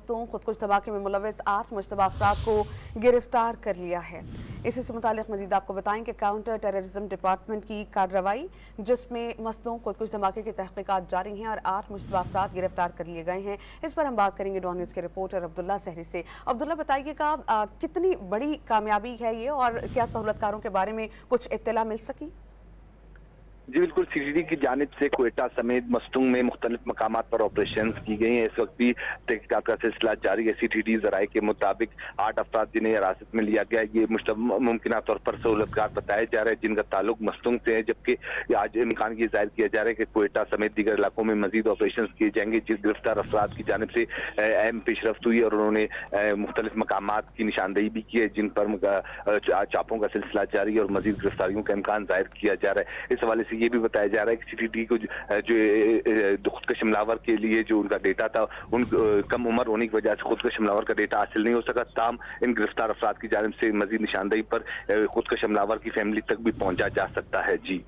खुदकुश धमाके में मुलविस 8 मुश्तबा अफराद को गिरफ्तार कर लिया है। इसी से मुतालिक मजीद आपको बताएं कि काउंटर टेररिज्म डिपार्टमेंट की कार्रवाई जिसमें मसनूं खुदकुश धमाके की तहकीकात जारी हैं और 8 मुश्तबा अफराद गिरफ्तार कर लिए गए हैं। इस पर हम बात करेंगे डॉन न्यूज़ के रिपोर्टर अब्दुल्ला सहरी से। अब्दुल्ला, बताइएगा कितनी बड़ी कामयाबी है ये और क्या सहूलतकारों के बारे में कुछ इत्तला मिल सकी? जी बिल्कुल, सीसीडी की जानिब से क्वेटा समेत मस्तूंग में मुख्तलिफ मकामात पर ऑपरेशन की गई हैं। इस वक्त भी तहकीकात का सिलसिला जारी है। सीटीडी जराये के मुताबिक 8 अफराद जिन्हें हिरासत में लिया गया, ये मुमकिन तौर पर सहूलतकार बताए जा रहे हैं जिनका ताल्लुक मस्तूंग से है, जबकि आज इम्कान ये जाहिर किया जा रहा है कि क्वेटा समेत दीगर इलाकों में मजीद ऑपरेशन किए जाएंगे। जिस गिरफ्तार अफराद की जानिब से अहम पेशरफ्त हुई और उन्होंने मुख्तलिफ मकामात की निशानदेही भी की है जिन पर चापों का सिलसिला जारी है और मजीद गिरफ्तारियों का इम्कान जाहिर किया जा रहा है। इस हवाले से ये भी बताया जा रहा है कि सीटीडी को जो खुदकश हमलावर के लिए जो उनका डेटा था, उन कम उम्र होने की वजह से खुदकश हमलावर का डेटा हासिल नहीं हो सका। ताम इन गिरफ्तार अफराद की जानिब से मजीद निशानदेही पर खुदकश हमलावर की फैमिली तक भी पहुंचा जा सकता है। जी।